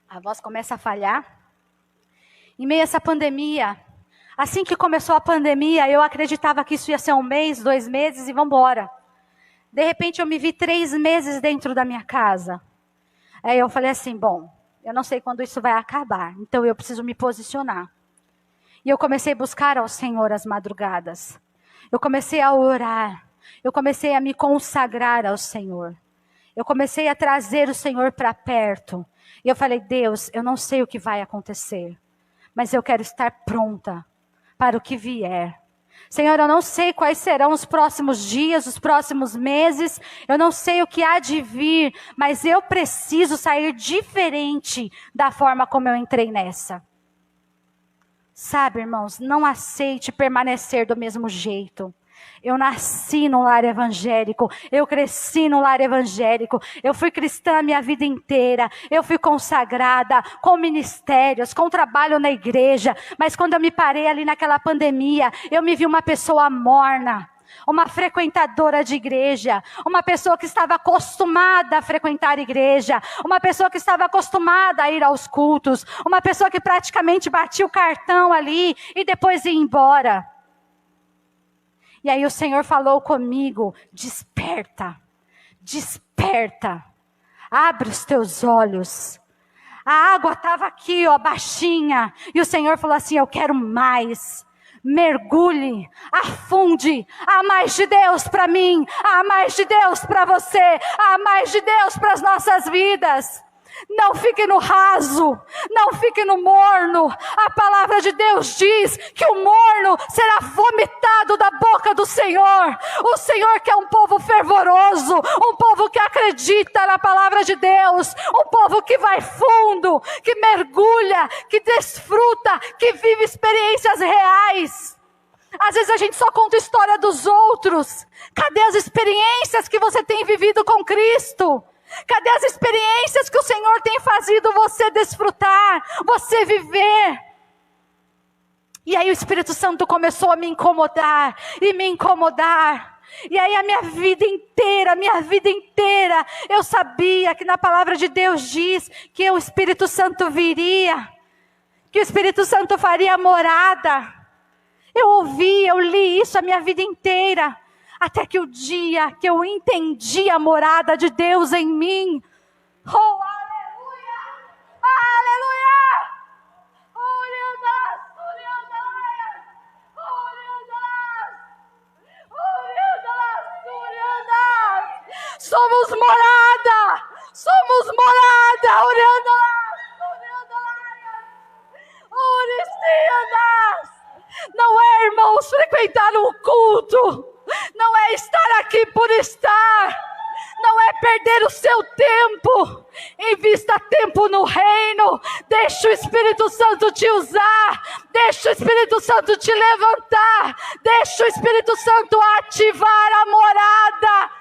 a voz começa a falhar. Em meio a essa pandemia, assim que começou a pandemia, eu acreditava que isso ia ser 1 mês, 2 meses e vamos embora. De repente eu me vi 3 meses dentro da minha casa. Aí eu falei assim, bom, eu não sei quando isso vai acabar, então eu preciso me posicionar. E eu comecei a buscar ao Senhor às madrugadas. Eu comecei a orar. Eu comecei a me consagrar ao Senhor. Eu comecei a trazer o Senhor para perto. E eu falei, Deus, eu não sei o que vai acontecer, mas eu quero estar pronta para o que vier. Senhor, eu não sei quais serão os próximos dias, os próximos meses, eu não sei o que há de vir, mas eu preciso sair diferente da forma como eu entrei nessa. Sabe, irmãos, não aceite permanecer do mesmo jeito. Eu nasci num lar evangélico, eu cresci num lar evangélico, eu fui cristã a minha vida inteira, eu fui consagrada com ministérios, com trabalho na igreja, mas quando eu me parei ali naquela pandemia, eu me vi uma pessoa morna, uma frequentadora de igreja, uma pessoa que estava acostumada a frequentar a igreja, uma pessoa que estava acostumada a ir aos cultos, uma pessoa que praticamente batia o cartão ali e depois ia embora. E aí o Senhor falou comigo, desperta, desperta, abre os teus olhos. A água estava aqui, ó, baixinha, e o Senhor falou assim, eu quero mais. Mergulhe, afunde, há mais de Deus para mim, há mais de Deus para você, há mais de Deus para as nossas vidas. Não fique no raso, não fique no morno. A palavra de Deus diz que o morno será vomitado da boca do Senhor. O Senhor quer um povo fervoroso, um povo que acredita na palavra de Deus, um povo que vai fundo, que mergulha, que desfruta, que vive experiências reais. Às vezes a gente só conta a história dos outros. Cadê as experiências que você tem vivido com Cristo? Cadê as experiências que o Senhor tem fazido você desfrutar, você viver? E aí o Espírito Santo começou a me incomodar, e me incomodar. E aí a minha vida inteira, eu sabia que na palavra de Deus diz que o Espírito Santo viria, que o Espírito Santo faria morada. Eu ouvi, eu li isso a minha vida inteira. Até que o dia que eu entendi a morada de Deus em mim. Oh, aleluia! Aleluia! Somos morada! Somos morada! Não é, irmãos, frequentar um culto. Não é estar aqui por estar. Não é perder o seu tempo. Invista tempo no reino. Deixa o Espírito Santo te usar. Deixa o Espírito Santo te levantar. Deixa o Espírito Santo ativar a morada.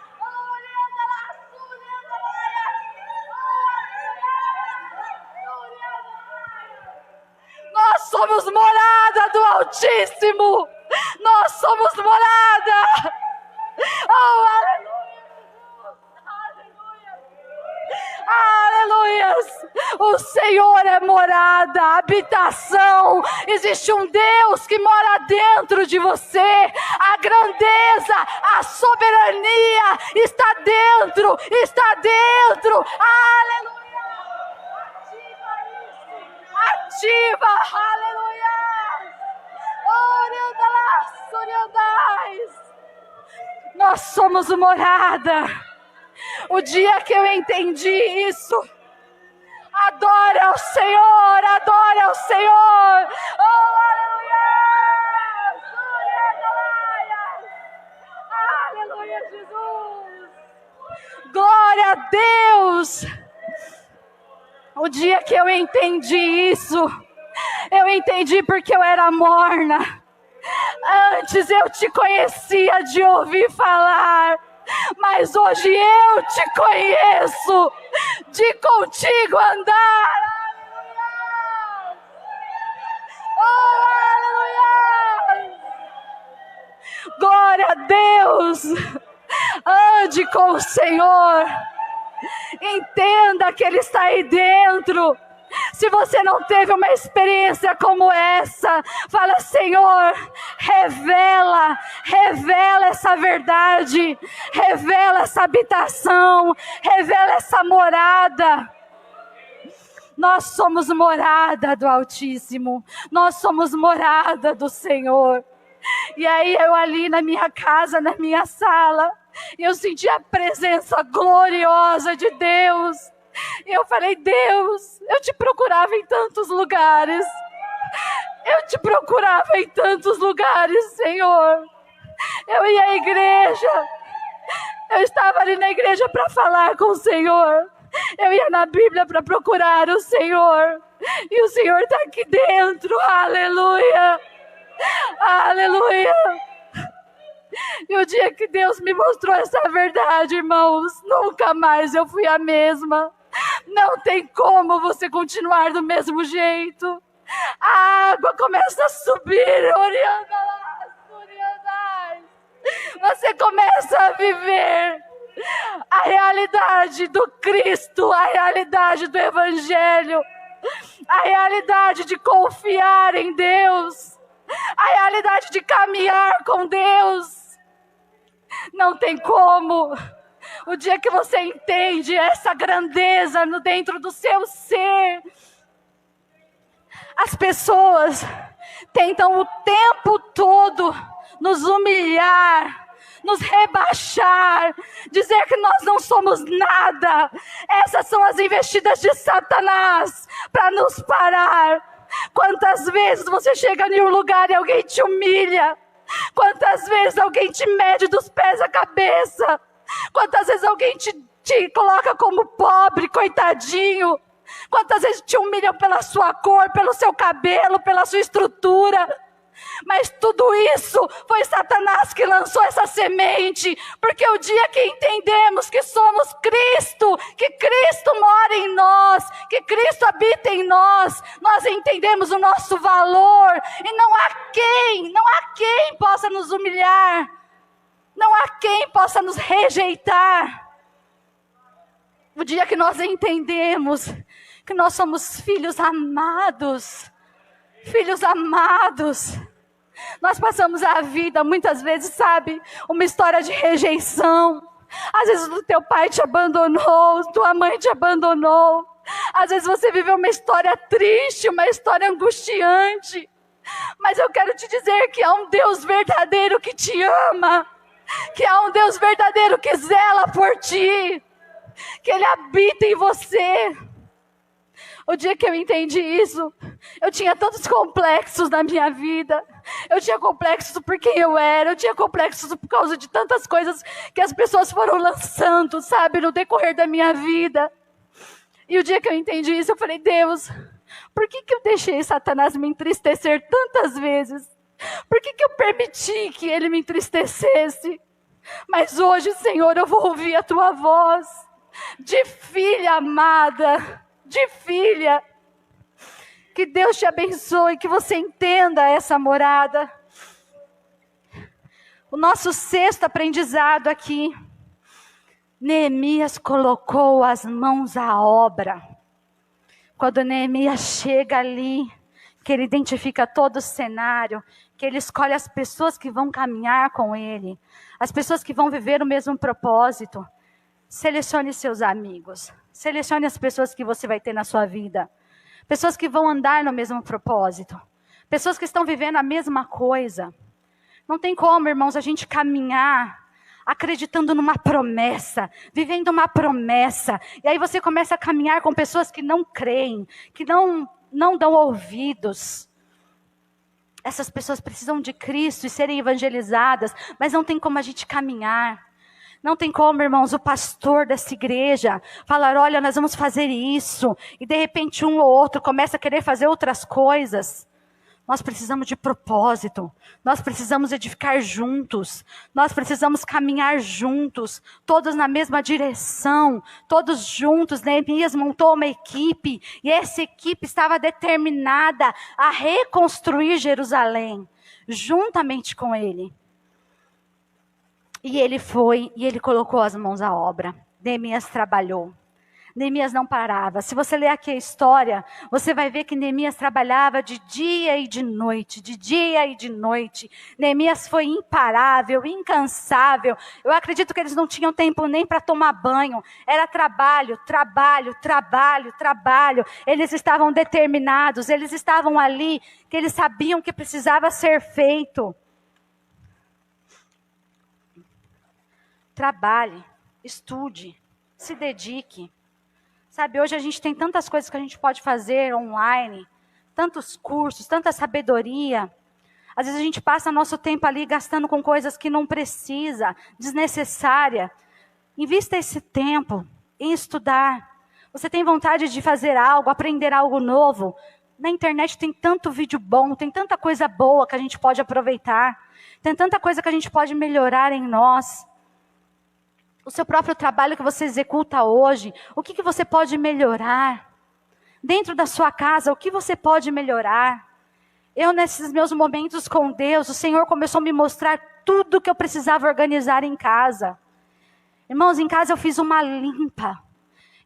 Nós somos morada do Altíssimo. Nós somos morada. Oh, aleluia. Aleluias. O Senhor é morada, habitação. Existe um Deus que mora dentro de você. A grandeza, a soberania está dentro. Está dentro. Aleluia. Ativa, aleluia. Nós somos morada. O dia que eu entendi isso, adora ao Senhor, adora ao Senhor. Oh, aleluia. Aleluia, Jesus. Glória a Deus. O dia que eu entendi isso, eu entendi porque eu era morna. Antes eu te conhecia de ouvir falar, mas hoje eu te conheço de contigo andar. Aleluia! Glória a Deus! Ande com o Senhor. Entenda que Ele está aí dentro. Se você não teve uma experiência como essa, fala: Senhor, revela essa verdade, revela essa habitação, revela essa morada. Nós somos morada do Altíssimo, nós somos morada do Senhor. E aí eu ali na minha casa, na minha sala, eu senti a presença gloriosa de Deus. E eu falei: Deus, eu te procurava em tantos lugares. Eu te procurava em tantos lugares, Senhor. Eu ia à igreja. Eu estava ali na igreja para falar com o Senhor. Eu ia na Bíblia para procurar o Senhor. E o Senhor está aqui dentro. Aleluia. Aleluia. E o dia que Deus me mostrou essa verdade, irmãos, nunca mais eu fui a mesma. Não tem como você continuar do mesmo jeito. A água começa a subir, você começa a viver a realidade do Cristo, a realidade do Evangelho, a realidade de confiar em Deus, a realidade de caminhar com Deus. Não tem como. O dia que você entende essa grandeza no dentro do seu ser, as pessoas tentam o tempo todo nos humilhar, nos rebaixar, dizer que nós não somos nada. Essas são as investidas de Satanás para nos parar. Quantas vezes você chega em um lugar e alguém te humilha? Quantas vezes alguém te mede dos pés à cabeça? Quantas vezes alguém te coloca como pobre, coitadinho? Quantas vezes te humilham pela sua cor, pelo seu cabelo, pela sua estrutura? Mas tudo isso foi Satanás que lançou essa semente, porque o dia que entendemos que somos Cristo, que Cristo mora em nós, que Cristo habita em nós, nós entendemos o nosso valor, e não há quem possa nos humilhar, não há quem possa nos rejeitar. O dia que nós entendemos que nós somos filhos amados, nós passamos a vida, muitas vezes, sabe, uma história de rejeição. Às vezes o teu pai te abandonou, tua mãe te abandonou. Às vezes você viveu uma história triste, uma história angustiante. Mas eu quero te dizer que há um Deus verdadeiro que te ama, que há um Deus verdadeiro que zela por ti, que Ele habita em você. O dia que eu entendi isso, eu tinha tantos complexos na minha vida. Eu tinha complexos por quem eu era, eu tinha complexos por causa de tantas coisas que as pessoas foram lançando, sabe, no decorrer da minha vida. E o dia que eu entendi isso, eu falei: Deus, por que eu deixei Satanás me entristecer tantas vezes? Por que eu permiti que ele me entristecesse? Mas hoje, Senhor, eu vou ouvir a Tua voz de filha amada, de filha. Que Deus te abençoe, que você entenda essa morada. O nosso sexto aprendizado aqui. Neemias colocou as mãos à obra. Quando Neemias chega ali, que ele identifica todo o cenário, que ele escolhe as pessoas que vão caminhar com ele, as pessoas que vão viver o mesmo propósito. Selecione seus amigos, selecione as pessoas que você vai ter na sua vida. Pessoas que vão andar no mesmo propósito. Pessoas que estão vivendo a mesma coisa. Não tem como, irmãos, a gente caminhar acreditando numa promessa, vivendo uma promessa. E aí você começa a caminhar com pessoas que não creem, que não dão ouvidos. Essas pessoas precisam de Cristo e serem evangelizadas, mas não tem como a gente caminhar. Não tem como, irmãos, o pastor dessa igreja falar: olha, nós vamos fazer isso. E de repente um ou outro começa a querer fazer outras coisas. Nós precisamos de propósito, nós precisamos edificar juntos, nós precisamos caminhar juntos, todos na mesma direção, todos juntos. Neemias montou uma equipe, e essa equipe estava determinada a reconstruir Jerusalém, juntamente com ele. E ele foi, e ele colocou as mãos à obra. Neemias trabalhou. Neemias não parava. Se você ler aqui a história, você vai ver que Neemias trabalhava de dia e de noite, de dia e de noite. Neemias foi imparável, incansável. Eu acredito que eles não tinham tempo nem para tomar banho. Era trabalho, trabalho, trabalho, trabalho. Eles estavam determinados, eles estavam ali, que eles sabiam que precisava ser feito. Trabalhe, estude, se dedique. Sabe, hoje a gente tem tantas coisas que a gente pode fazer online, tantos cursos, tanta sabedoria. Às vezes a gente passa nosso tempo ali gastando com coisas que não precisa, desnecessária. Invista esse tempo em estudar. Você tem vontade de fazer algo, aprender algo novo? Na internet tem tanto vídeo bom, tem tanta coisa boa que a gente pode aproveitar. Tem tanta coisa que a gente pode melhorar em nós. O seu próprio trabalho que você executa hoje, o que você pode melhorar? Dentro da sua casa, o que você pode melhorar? Eu, nesses meus momentos com Deus, o Senhor começou a me mostrar tudo que eu precisava organizar em casa. Irmãos, em casa eu fiz uma limpa.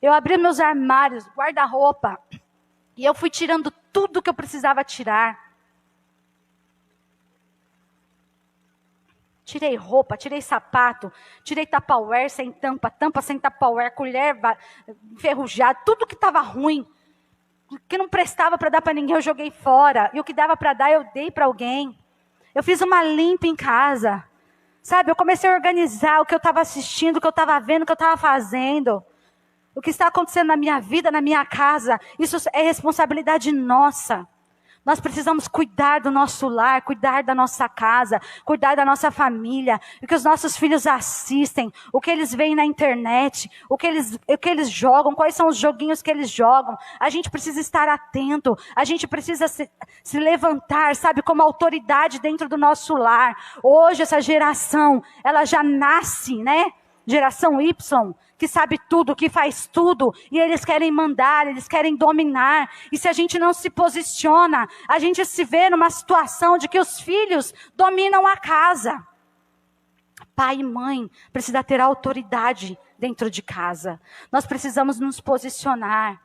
Eu abri meus armários, guarda-roupa, e eu fui tirando tudo que eu precisava tirar. Tirei roupa, tirei sapato, tirei tupperware sem tampa, tampa sem tupperware, colher enferrujada, tudo que estava ruim, que não prestava para dar para ninguém, eu joguei fora. E o que dava para dar, eu dei para alguém. Eu fiz uma limpa em casa. Sabe, eu comecei a organizar o que eu estava assistindo, o que eu estava vendo, o que eu estava fazendo. O que está acontecendo na minha vida, na minha casa, isso é responsabilidade nossa. Nós precisamos cuidar do nosso lar, cuidar da nossa casa, cuidar da nossa família, o que os nossos filhos assistem, o que eles veem na internet, o que eles jogam, quais são os joguinhos que eles jogam. A gente precisa estar atento, a gente precisa se levantar, sabe, como autoridade dentro do nosso lar. Hoje essa geração, ela já nasce, né? Geração Y, que sabe tudo, que faz tudo, e eles querem mandar, eles querem dominar. E se a gente não se posiciona, a gente se vê numa situação de que os filhos dominam a casa. Pai e mãe precisam ter autoridade dentro de casa. Nós precisamos nos posicionar.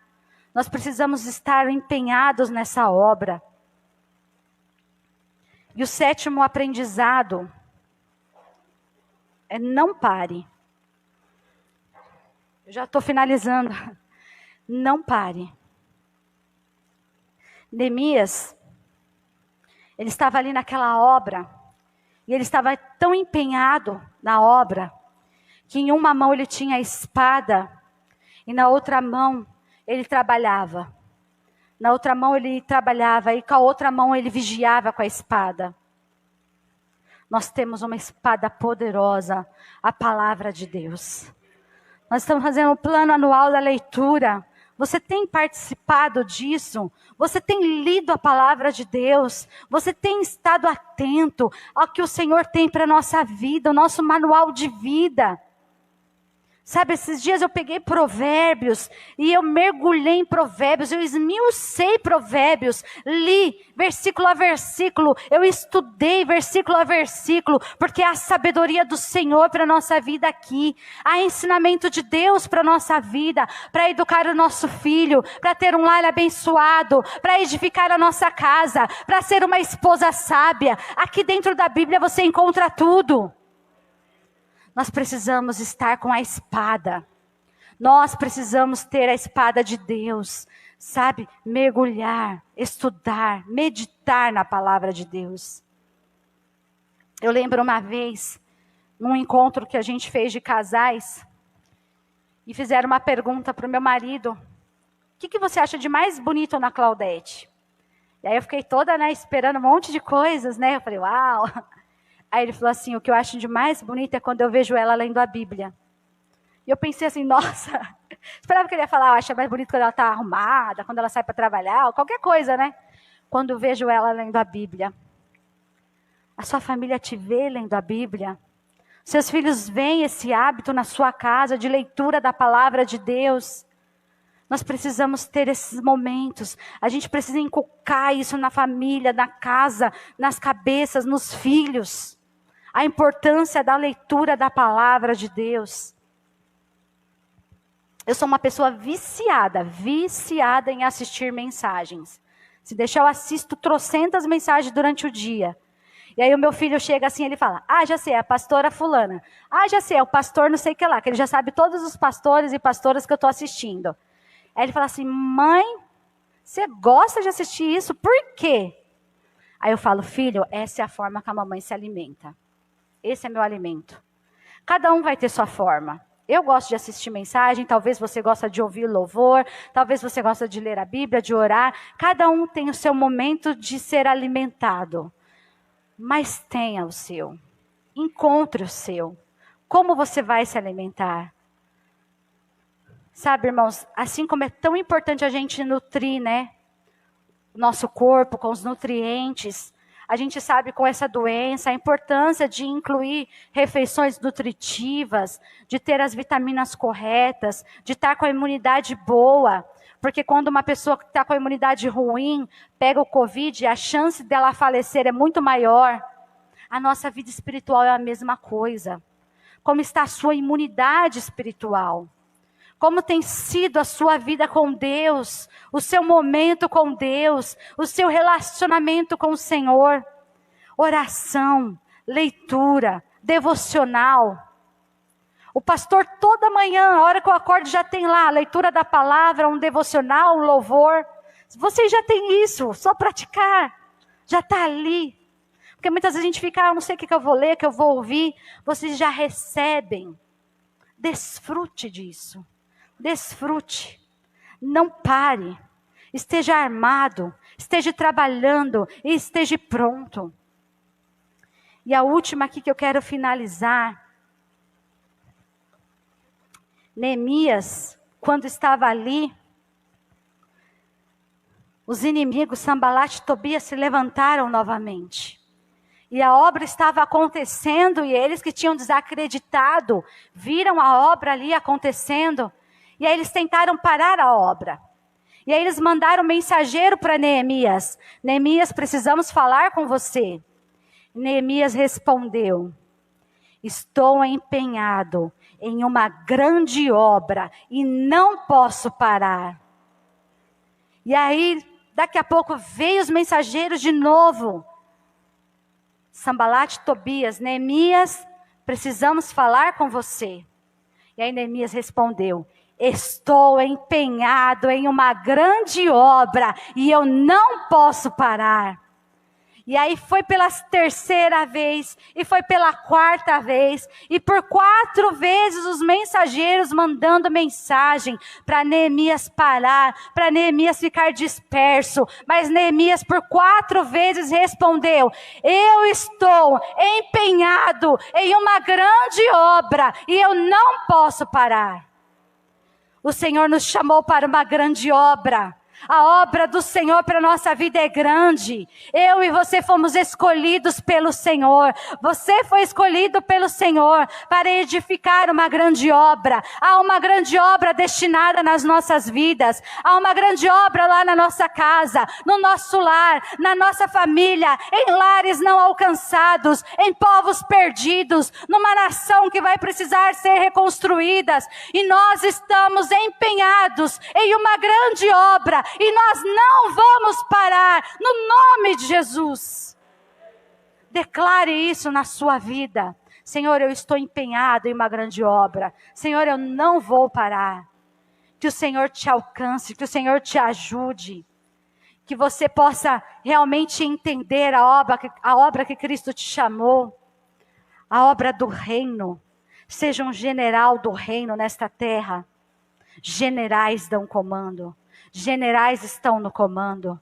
Nós precisamos estar empenhados nessa obra. E o 7º aprendizado é: não pare. Eu já estou finalizando. Não pare. Neemias, ele estava ali naquela obra, e ele estava tão empenhado na obra, que em uma mão ele tinha a espada, e na outra mão ele trabalhava. Na outra mão ele trabalhava, e com a outra mão ele vigiava com a espada. Nós temos uma espada poderosa, a palavra de Deus. Nós estamos fazendo um plano anual da leitura. Você tem participado disso? Você tem lido a palavra de Deus? Você tem estado atento ao que o Senhor tem para a nossa vida, o nosso manual de vida? Sabe, esses dias eu peguei Provérbios e eu mergulhei em Provérbios, eu esmiucei Provérbios, li versículo a versículo, eu estudei versículo a versículo, porque há sabedoria do Senhor para a nossa vida aqui, há ensinamento de Deus para a nossa vida, para educar o nosso filho, para ter um lar abençoado, para edificar a nossa casa, para ser uma esposa sábia. Aqui dentro da Bíblia você encontra tudo. Nós precisamos estar com a espada. Nós precisamos ter a espada de Deus. Sabe? Mergulhar, estudar, meditar na palavra de Deus. Eu lembro uma vez, num encontro que a gente fez de casais, e fizeram uma pergunta para o meu marido: o que você acha de mais bonito na Claudete? E aí eu fiquei toda, né, esperando um monte de coisas, né? Eu falei, uau! Aí ele falou assim: o que eu acho de mais bonito é quando eu vejo ela lendo a Bíblia. E eu pensei assim, nossa, esperava que ele ia falar, eu acho mais bonito quando ela está arrumada, quando ela sai para trabalhar, ou qualquer coisa, né? quando vejo ela lendo a Bíblia. A sua família te vê lendo a Bíblia? Seus filhos veem esse hábito na sua casa de leitura da palavra de Deus? Nós precisamos ter esses momentos. A gente precisa inculcar isso na família, na casa, nas cabeças, nos filhos. A importância da leitura da palavra de Deus. Eu sou uma pessoa viciada em assistir mensagens. Se deixar, eu assisto trocentas mensagens durante o dia. E aí o meu filho chega assim, ele fala, já sei, é a pastora fulana. Já sei, é o pastor não sei o que lá, que ele já sabe todos os pastores e pastoras que eu estou assistindo. Aí ele fala assim, mãe, você gosta de assistir isso? Por quê? Aí eu falo, filho, essa é a forma que a mamãe se alimenta. Esse é meu alimento. Cada um vai ter sua forma. Eu gosto de assistir mensagem, talvez você gosta de ouvir louvor, talvez você gosta de ler a Bíblia, de orar. Cada um tem o seu momento de ser alimentado. Mas tenha o seu. Encontre o seu. Como você vai se alimentar? Sabe, irmãos, assim como é tão importante a gente nutrir, né? O nosso corpo com os nutrientes. A gente sabe com essa doença a importância de incluir refeições nutritivas, de ter as vitaminas corretas, de estar com a imunidade boa. Porque quando uma pessoa que está com a imunidade ruim pega o Covid, a chance dela falecer é muito maior. A nossa vida espiritual é a mesma coisa. Como está a sua imunidade espiritual? Como tem sido a sua vida com Deus? O seu momento com Deus? O seu relacionamento com o Senhor? Oração, leitura, devocional. O pastor toda manhã, a hora que eu acordo, já tem lá a leitura da palavra, um devocional, um louvor. Vocês já têm isso, só praticar. Já está ali. Porque muitas vezes a gente fica, não sei o que eu vou ler, que eu vou ouvir. Vocês já recebem. Desfrute disso. Desfrute. Não pare. Esteja armado. Esteja trabalhando e esteja pronto. E a última aqui que eu quero finalizar. Neemias, quando estava ali, os inimigos Sanbalat e Tobias se levantaram novamente. E a obra estava acontecendo e eles que tinham desacreditado, viram a obra ali acontecendo. E aí eles tentaram parar a obra. E aí eles mandaram um mensageiro para Neemias. Neemias, precisamos falar com você. Neemias respondeu, estou empenhado em uma grande obra e não posso parar. E aí, daqui a pouco, veio os mensageiros de novo. Sanbalat, Tobias, Neemias, precisamos falar com você. E aí Neemias respondeu, estou empenhado em uma grande obra e eu não posso parar. E aí foi pela terceira vez, e foi pela quarta vez, e por 4 vezes os mensageiros mandando mensagem para Neemias parar, para Neemias ficar disperso. Mas Neemias por 4 vezes respondeu, eu estou empenhado em uma grande obra e eu não posso parar. O Senhor nos chamou para uma grande obra. A obra do Senhor para a nossa vida é grande. Eu e você fomos escolhidos pelo Senhor. Você foi escolhido pelo Senhor para edificar uma grande obra. Há uma grande obra destinada nas nossas vidas. Há uma grande obra lá na nossa casa, no nosso lar, na nossa família, em lares não alcançados, em povos perdidos, numa nação que vai precisar ser reconstruídas. E nós estamos empenhados em uma grande obra. E nós não vamos parar, no nome de Jesus. Declare isso na sua vida. Senhor, eu estou empenhado em uma grande obra. Senhor, eu não vou parar. Que o Senhor te alcance, que o Senhor te ajude. Que você possa realmente entender a obra que Cristo te chamou. A obra do reino. Seja um general do reino nesta terra. Generais dão comando. Generais estão no comando.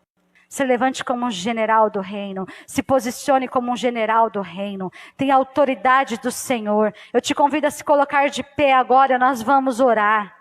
Se levante como um general do reino. Se posicione como um general do reino. Tenha autoridade do Senhor. Eu te convido a se colocar de pé agora. Nós vamos orar.